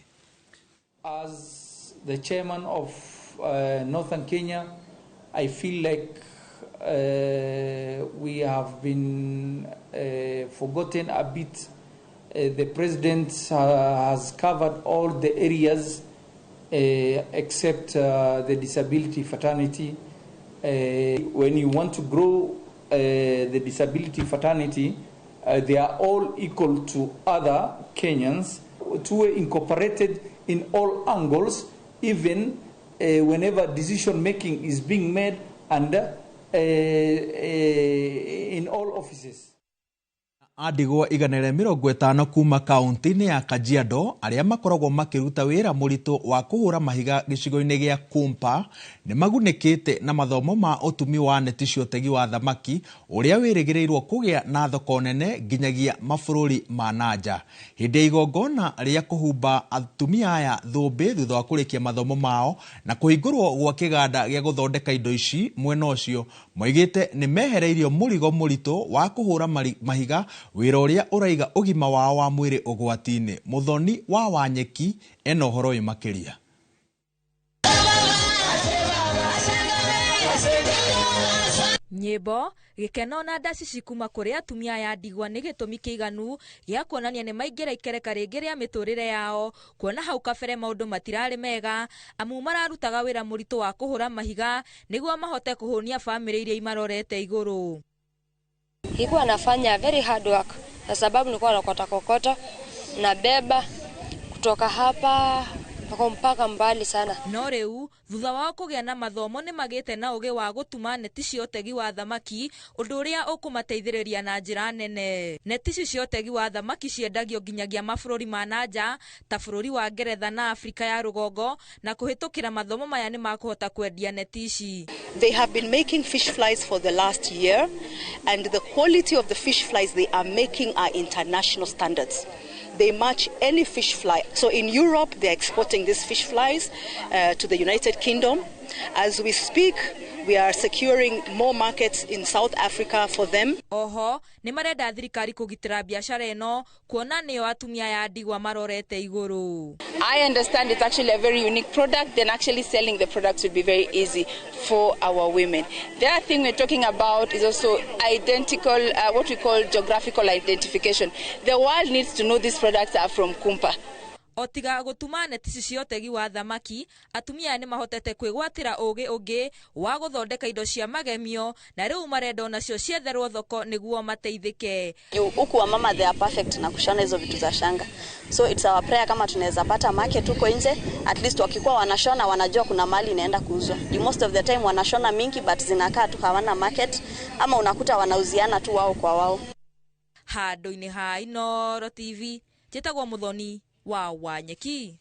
As the chairman of Northern Kenya, I feel like we have been forgotten a bit. The president has covered all the areas except the disability fraternity. When you want to grow the disability fraternity, they are all equal to other Kenyans, to incorporated in all angles, even whenever decision making is being made under in all offices. Andigwa 150 kuma kaunti-inĩ ya Kajiado arĩa makoragwo makiruta wĩra mũritũ wa kũhũra mahiga gĩcigo-inĩ gĩa Kumpa nĩ magunĩkĩte na mathomo ma ũtumi wa neti cia ũtegi wa thamaki ũrĩa wĩrĩgĩrĩirwo kũgĩa na thoko nene nginyagia mabũrũri ma nanja. Hĩndĩ ya igongona rĩa kũhumba atumia aya thũmbĩ thutha wa kũrĩkia mathomo mao na kũhingũrwo gwa kĩganda gĩa gũthondeka indo ici mwena ũcio, moigĩte nĩ mehereirio mũrigo mũritũ wa kũhũra mahiga, wĩra ũrĩa ũraiga ũgima wao wa mwĩrĩ ũgwati-inĩ. Muthoni wa Wanyeki ena ũhoro ũyũ makĩria. Nyĩmbo, gĩkeno na ndaci cikuma kũrĩ atumia ya ndigwa nĩ gĩtũmi kĩiganu gĩa kuonania nĩ maingĩra ikereka rĩngĩ rĩa mĩtũrĩre yao, kuona hau kabere maũndũ matirarĩ mega amu mararutaga wĩra mũritũ wa kũhũra mahiga nĩguo mahote kũhũnia famĩlĩ iria imarorete igũrũ. Nilikuwa nafanya very hard work kwa sababu nilikuwa nakota kokota na beba kutoka hapa mpaka mbali sana. No rĩu thutha wa kũgĩa na mathomo nĩ magĩte na ũgĩ wa gũtuma neti cia ũtegi wa thamaki, ũndũ ũrĩa ũkũmateithĩrĩria na njĩra nene. Neti cia ũtegi wa thamaki ciendagio nginyagia mabũrũri ma nanja ta bũrũri wa Ngeretha na Afrika ya rũgongo, na kũhĩtũkĩra mathomo maya nĩ makũhota kwendia neti ici. They have been making fish flies for the last year, and the quality of the fish flies they are making are international standards. They match any fish fly. So in Europe, they're exporting these fish flies to the United Kingdom. As we speak, we are securing more markets in South Africa for them. Oho, nĩ marenda thirikari kũgitĩra biacara ĩno, kuona nĩo atumia ya ndigwa marorete igũrũ. I understand it's actually a very unique product, then actually selling the products would be very easy for our women. The other thing we're talking about is also identical, what we call geographical identification. The world needs to know these products are from Kumpa. Otiga gũtuma neti cia ũtegi wa thamaki, atumia nĩ mahotete kwĩgwatĩra ũgĩ ũngĩ wa gũthondeka indo cia magemio, na rĩu marenda nacio cietherwo thoko nĩguo mateithĩke. Huku wa mama they are perfect na kushona hizo vitu za shanga. So it's our prayer kama tunaweza pata market huko nje, at least wakikuwa wanashona wanajua kuna mali inaenda kuuzwa. Most of the time wanashona mingi but zinakaa tu hawana market, ama unakuta wanauziana tu wao kwa wao. Handũ-inĩ ha Inooro TV, njĩtagwo Muthoni wa Wanyeki.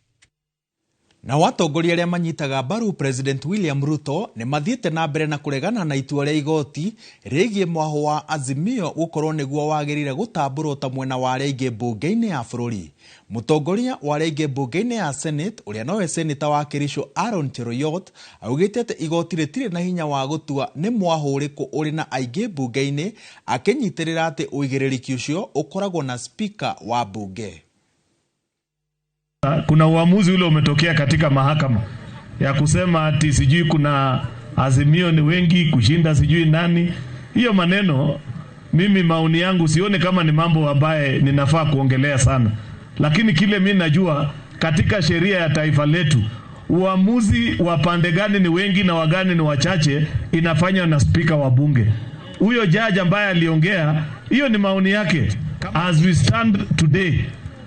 Na watongoria arĩa manyitaga mbaru President William Ruto nĩ mathiĩte na mbere na kũregana na itua rĩa igoti rĩgiĩ mwaho wa Azimio gũkorwo nĩguo wagĩrĩire gũtambũrwo ta mwena wa arĩa aingĩ mbunge-inĩ ya bũrũri. Mũtongoria wa arĩa aingĩ mbunge-inĩ ya Senate ũrĩa nowe seneta wa Kericho Aaron Cheruiyot augĩte atĩ igoti rĩtirĩ na hinya wa gũtua nĩ mwaho ũrĩkũ ũrĩ na aingĩ mbunge-inĩ, akĩnyitĩrĩra atĩ ũigĩrĩrĩki ũcio ũkoragwo na speaker wa bunge. Kuna uamuzi ule umetokea katika mahakama ya kusema ati sijui kuna Azimio ni wengi kushinda sijui nani. Hiyo maneno mimi maoni yangu sione kama ni mambo ambaye ninafaa kuongelea sana. Lakini kile mimi najua katika sheria ya taifa letu uamuzi wa pande gani ni wengi na wagani ni wachache inafanywa na speaker wa bunge. Huyo judge ambaye aliongea hiyo ni maoni yake. As we stand today,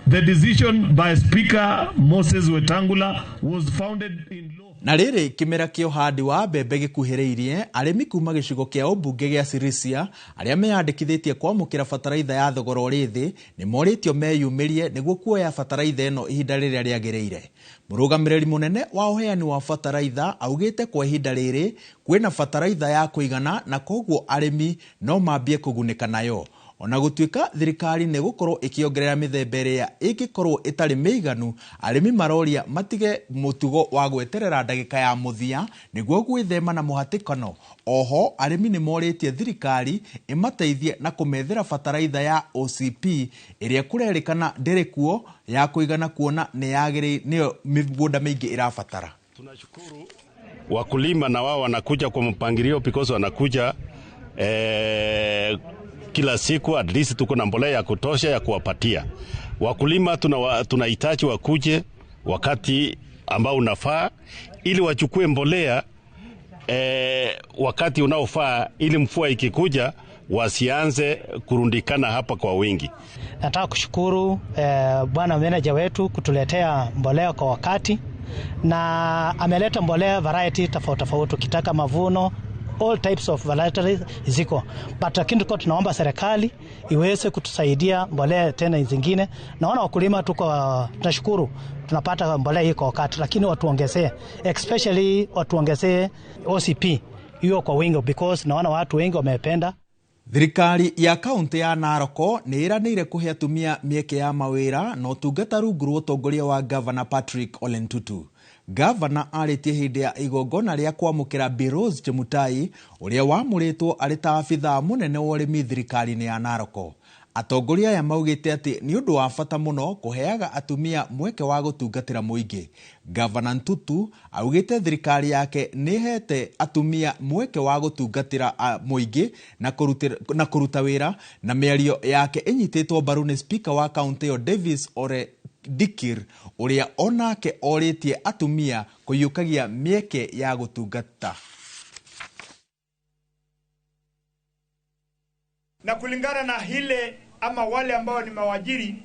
The decision by Speaker Moses Wetangula was founded in law. Na rĩrĩ kĩmera kĩa ũhandi wa mbembe gĩkuhĩrĩirie, arĩmi kuma gĩcigo kĩa ũmbunge gĩa Sirisia arĩa meyandĩkithĩtie kwamũkĩra bataraitha ya thogora ũrĩ thĩ nĩ morĩtio meyumĩrie nĩguo kuoya bataraitha ĩno ihinda rĩrĩa rĩagĩrĩire. Mũrũgamĩrĩri mũnene wa ũheani wa bataraitha augĩte kwa ihinda rĩrĩ kwĩna bataraitha ya kũigana na koguo arĩmi no mambie kũgunĩka nayo. Ona gũtuĩka thirikari nĩ gũkorwo ĩkĩongerera mĩthemba ĩrĩa ĩngĩkorwo ĩtarĩ mĩiganu, arĩmi maroria matige mũtugo wa gweterera ndagĩka ya mũthia nĩguo gwĩthema na mũhatĩkano. Oho arĩmi nĩ morĩtie thirikari ĩmateithie na kũmethera bataraitha ya OCP ĩrĩa kũrerĩkana ndĩrĩ kuo ya kũigana kuona nĩyo mĩgũnda mĩingĩ ĩrabatara. Tunashukuru wakulima na wao wanakuja kwa mpangilio because wanakuja kila siku at least tuko na mbolea ya kutosha ya kuwapatia. Wakulima tunahitaji wakuje wakati ambao unafaa ili wachukue mbolea wakati unaofaa ili mvua ikikuja wasianze kurundikana hapa kwa wingi. Nataka kushukuru bwana meneja wetu kutuletea mbolea kwa wakati, na ameleta mbolea variety tofauti, ukitaka mavuno all types of varieties ziko, but lakini tunaomba serikali iweze kutusaidia mbolea tena zingine. Naona wakulima tunashukuru tunapata mbolea hii kwa wakati, lakini watuongezee, especially watuongezee OCP hiyo kwa wingi because naona watu wengi wamependa. Thirikari ya kaunti ya Naroko nĩ ĩranĩire kũhe atumia mĩeke ya mawĩra na ũtungata rungu rwa ũtongoria wa Governor Patrick Ole Ntutu. Governor arĩtie hĩndĩ ya igongona rĩa kwamũkĩra Bi Rose Chemutai ũrĩa wamũrĩtwo arĩ ta abithaa mũnene wa ũrĩmi thirikari-inĩ ya Naroko. Atongoria aya maugĩte atĩ nĩ ũndũ wa bata mũno kũheaga atumia mweke wa gũtungatĩra mũingĩ. Governor Ntutu augĩte thirikari yake nĩ hete atumia mweke wa gũtungatĩra mũingĩ na kũruta wĩra, na mĩario yake ĩnyitĩtwo mbaru nĩ speaker wa kaunti ĩyo Davis Ole Dikir ũrĩa onake orĩtie atumia kũiyũkagia mĩeke ya gũtungata. Na kulingana na hile ama wale ambao ni mawajiri,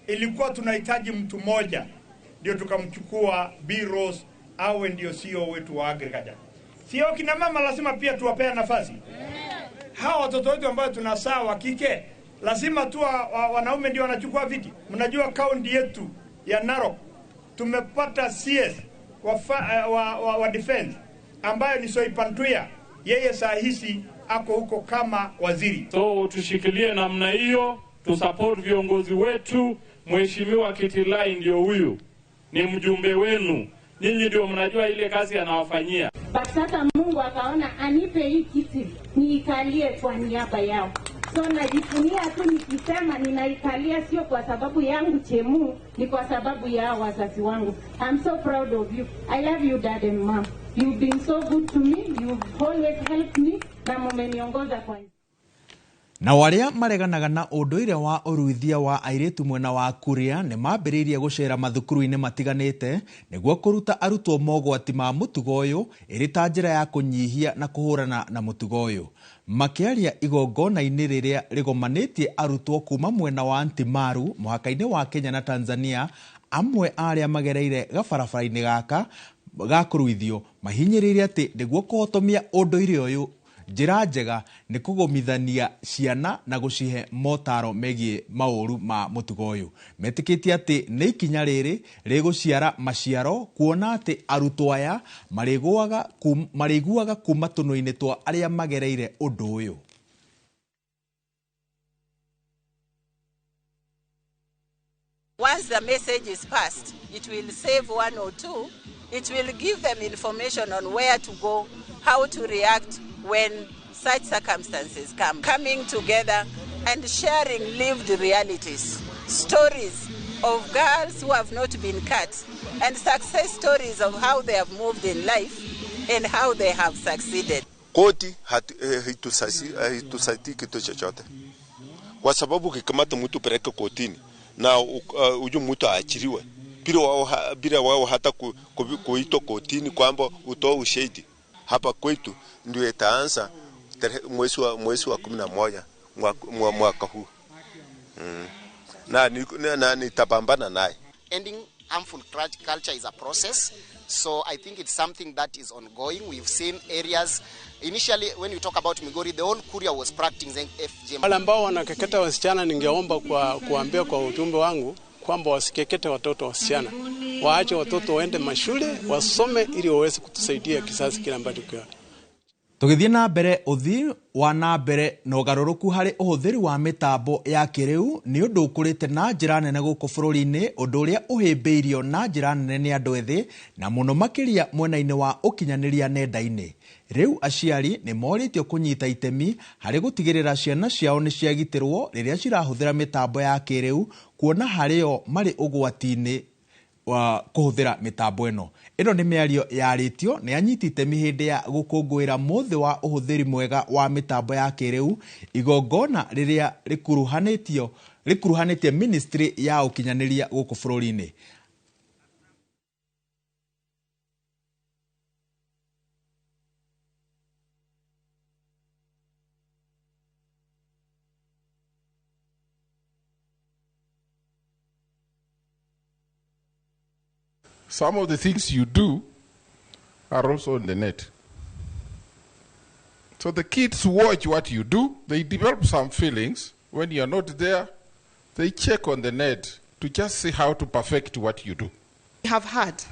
ilikuwa tunahitaji mtu mmoja ndio tukamchukua Bi Rose awe ndio CEO wetu wa agriculture. Sio kina mama lazima pia tuwapea nafasi. Hawa watoto wetu ambao tunasaa wa kike lazima tu wanaume ndio wanachukua viti. Mnajua kaunti yetu ya Narok tumepata CS wa defense ambayo ni Soipantuya, yeye saa hizi ako huko kama waziri. So tushikilie namna hiyo, tusupport viongozi wetu. Mheshimiwa Kitilai ndio huyu, ni mjumbe wenu, nyinyi ndio mnajua ile kazi anawafanyia. Sasa Mungu akaona anipe hii kiti niikalie kwa niaba yao. So najifunia tu nikisema ninaikalia sio kwa sababu yangu Chemu, ni kwa sababu ya wazazi wangu. I'm so proud of you. I love you dad and mom. You've been so good to me. You've always helped me. Na mumeniongoza kwa na warĩa mareganaga na ũndũire wa ũruithia wa airĩtu mwena wa Kuria nĩ mambĩrĩirie gũcera mathukuru-inĩ matiganĩte nĩguo kũruta arutwo mogwati ma mũtugo ũyũ ĩrĩ ta njĩra ya kũnyihia na kũhũrana na mũtugo ũyũ. Makĩaria igongona-inĩ rĩrĩa rĩgomanĩtie arutwo kuma mwena wa Ntimaru mũhaka-inĩ wa Kenya na Tanzania, amwe arĩa magereire gabarabara-inĩ gaka ga kũruithio mahinyĩrĩirie atĩ nĩguo kũhotomia ũndũire ũyũ njĩra njega nĩ kũgomithania ciana na gũcihe motaro megiĩ maũru ma mũtugo ũyũ. Metĩkĩtie atĩ nĩ ikinya rĩrĩ rĩgũciara maciaro, kuona atĩ arutwo aya marĩiguaga kuma tũnua-inĩ twa arĩa magereire ũndũ ũyũ. Once the message is passed, it will save one or two. It will give them information on where to go, how to react when such circumstances come. Coming together and sharing lived realities, stories of girls who have not been cut, and success stories of how they have moved in life and how they have succeeded. Koti haitusaidii kitu chochote, kwa sababu kikamata mtu peleke kotini na huyu mtu aachiliwe bila wao hata kuitwa kotini kwamba utoe ushahidi. Hapa kwetu ndio itaanza mwezi wa 11 mwaka huu. na nitapambana naye. Ending harmful culture is a process, so I think it's something that is ongoing. We've seen areas initially when you talk about Migori, the whole Kuria was practicing FGM. Wale ambao wanakeketa wasichana, ningeomba kuambia kwa ujumbe wangu kwamba wasikekete watoto wasichana, waache watoto waende mashule wasome ili waweze kutusaidia kizazi kile ambacho kwa. Tugithie na mbere uthi wa na mbere no garuruku hari uhuthiri wa mitambo ya kiriu ni undu ukurite na njira nene guku bururi-ini, undu uria uhimbiirio na njira nene ni andu ethi na muno makiria mwena-ini wa ukinyaniria nenda-ini. Riu aciari ni moritio kunyita itemi hari gutigirira ciana ciao ni ciagitirwo riria cirahuthira mitambo ya kiriu, kuona hario mari ugwati-ini wa kuhuthira mitambo eno. Ino ni miario yaritio ni anyitite mihinde ya gukungwira muthi wa uhuthiri mwega wa mitambo ya kiriu, igongona riria rikuruhanitie ministry ya ukinyaniria guku bururi-ini. Some of the things you do are also on the net. So the kids watch what you do. They develop some feelings. When you're not there, they check on the net to just see how to perfect what you do. We have had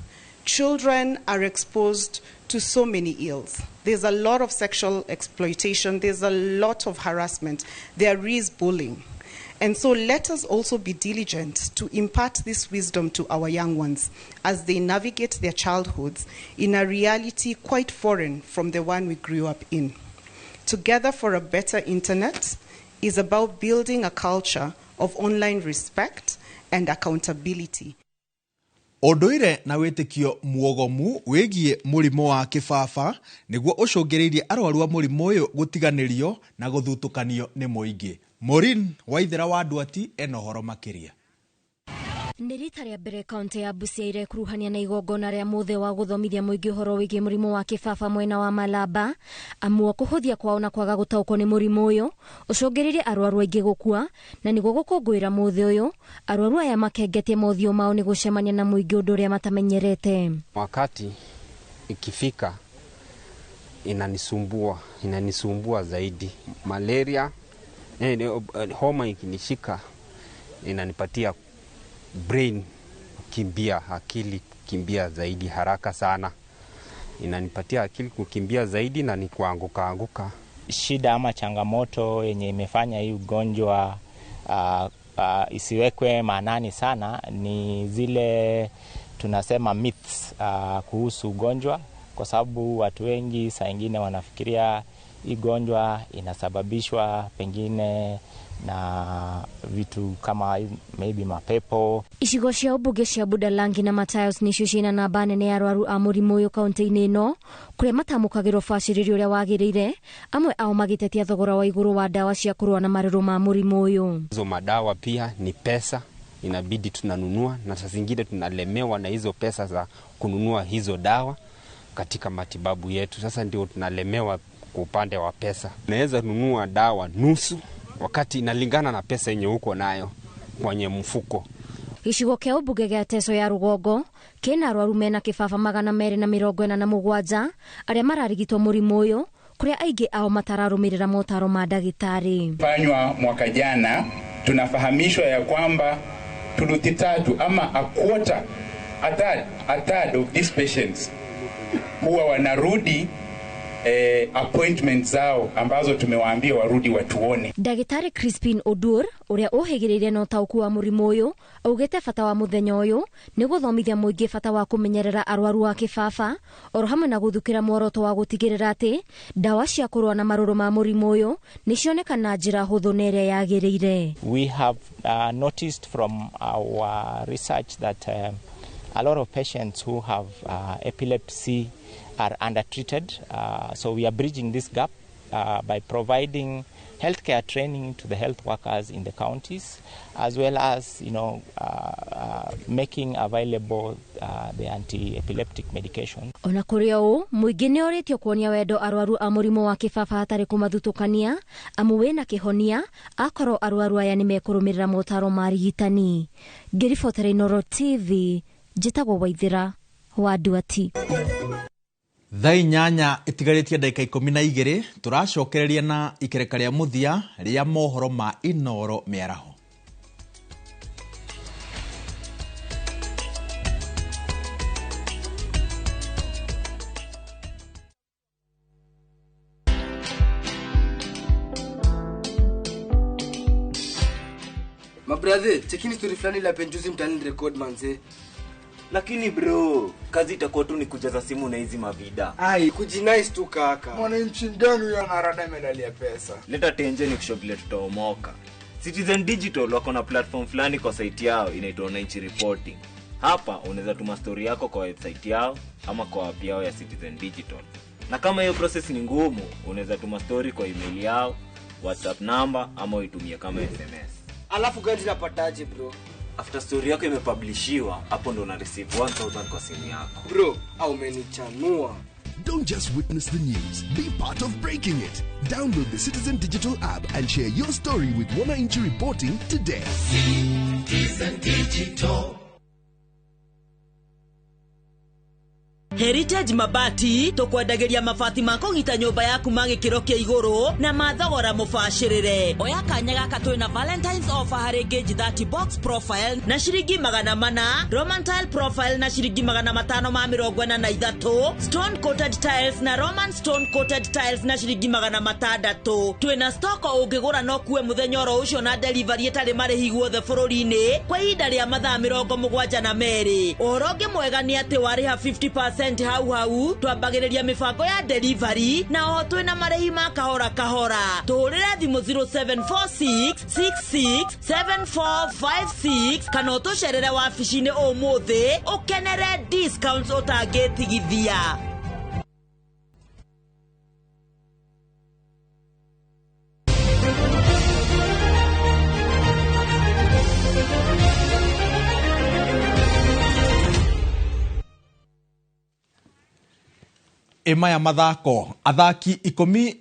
children are exposed to so many ills. There's a lot of sexual exploitation. There's a lot of harassment. There is bullying. And so let us also be diligent to impart this wisdom to our young ones as they navigate their childhoods in a reality quite foreign from the one we grew up in. Together for a Better Internet is about building a culture of online respect and accountability. Ondoire na witikio muogomu wigie murimo wa kibaba niguo ucungiririe arwaru a murimo uyu gutiganirio na guthutukanio ni muingi. Maureen Waithera wa Ndwati enohoro makiria. Nĩ rita rĩa mbere kaunti ya Busia irekuruhania na igongona rĩa muthe wa guthomithia muingi uhoro wigie murimo wa kibaba mwena wa Malaba, amua kuhuthia kwao na kwaga gutaukwo ni murimo uyu ucungiririe arwaru aingi gukua, na niguo gukungwira muthe uyu arwaru aya makengetie mothio mao ni gucemania na muingi undu uria matamenyerete. Wakati ikifika inanisumbua zaidi. Malaria, homa ikinishika inanipatia brain kimbia, akili kimbia zaidi haraka sana. Inanipatia akili kukimbia zaidi na ni kuanguka. Shida ama changamoto yenye imefanya hii ugonjwa isiwekwe maanani sana ni zile tunasema myths kuhusu ugonjwa, kwa sababu watu wengi saa nyingine wanafikiria hii ugonjwa inasababishwa pengine na vitu kama maybe mapepo. Icigo cia ubunge cia Budalangi na Matayos nicio ciina namba nene ya arwaru a murimu uyu kaunti-ini ino, kuria matamukagirwo baciriri uria wagirire, amwe ao magitetia thogora wa iguru wa dawa cia kurua na maruru ma murimu uyu. Hizo madawa pia ni pesa, inabidi tunanunua, na saa zingine tunalemewa na hizo pesa za kununua hizo dawa katika matibabu yetu. Sasa ndio tunalemewa kwa upande wa pesa. Naweza nunua dawa nusu wakati inalingana na pesa yenye uko nayo kwenye mfuko. Gicigo kia ubunge gia Teso ya Rugongo kina arwaru mena kibaba 247 aria mararigitwo murimu uyu, kuria aingi ao matararumirira motaro ma ndagitari. Fanywa mwaka jana, tunafahamishwa ya kwamba thuluthi tatu ama a third of these patients huwa wanarudi appointment zao ambazo tumewaambia warudi watuone. Ndagitari Crispin Odur uria uhigiririe no tauku wa murimu uyu augete bata wa muthenya uyu ni guthomithia muingi bata wa kumenyerera arwaru wa kibaba, oro hamwe na guthukira mworoto wa gutigirira ati dawa cia kurua na maruru ma murimu uyu ni cionekana njira huthu na iria yagiriire. We have noticed from our research that a lot of patients who have epilepsy are undertreated, so we are bridging this gap by providing healthcare training to the health workers in the counties, as well as, making available the anti-epileptic medication. Ona kuri o muingi ni oritio kuonia wendo arwaru a murimo wa kibaba hatari kumathutukania amu wina kihonia akoro arwaru aya ni mekurumirira motaro marigitani. Ngiribotera Inooro TV, njitagwo Waithira wa Duati. Thai nyanya itigaritie dakika 12 turacokereria na ikereka ria muthia ria mohoro ma Inooro miaraho. Mabrother, chekini story fulani la penjuzi mtani record manze. Lakini bro, kazi itakuwa tu ni kujaza simu na hizi mavida. Ai, kujinice tu kaka. Mwananchi gani huyo anarada medali ya pesa? Leta tenje ni kushogle tutaomoka. Citizen Digital wako na platform fulani kwa site yao inaitwa Wananchi Reporting. Hapa unaweza tuma story yako kwa website yao ama kwa app yao ya Citizen Digital. Na kama hiyo process ni ngumu, unaweza tuma story kwa email yao, WhatsApp number ama uitumie kama SMS. Alafu gani napataje bro? After story yako imepublishiwa, hapo ndo una receive 1000 kwa simu yako. Bro, au umenichanua. Don't just witness the news, be part of breaking it. Download the Citizen Digital app and share your story with Wananchi Reporting today. Citizen Digital. Heritage Mabati tukwendageria mabati makogita nyumba yaku magikiro kia iguru na mathogora mubashirire. Oya kanya gaka twina Valentine's offer hari gauge 30 box profile na shiringi 400, Roman tile profile na shiringi 543, stone coated tiles na Roman stone coated tiles na shiringi 600. Twina stock ungigura no kuwe muthenya ro ucio na delivery etari marihi guothe bururi-ini kwa ihinda ria mathaa 72. Oroge mwega ni ati wariha 50% hau twambagiriria mibango ya delivery na oho twina marehi ma kahora. Tuhurire thimu 0746667456 kana utucerere wabici-ini umuthi ukenere discounts utangitigithia. Ema ya mathako athaki 10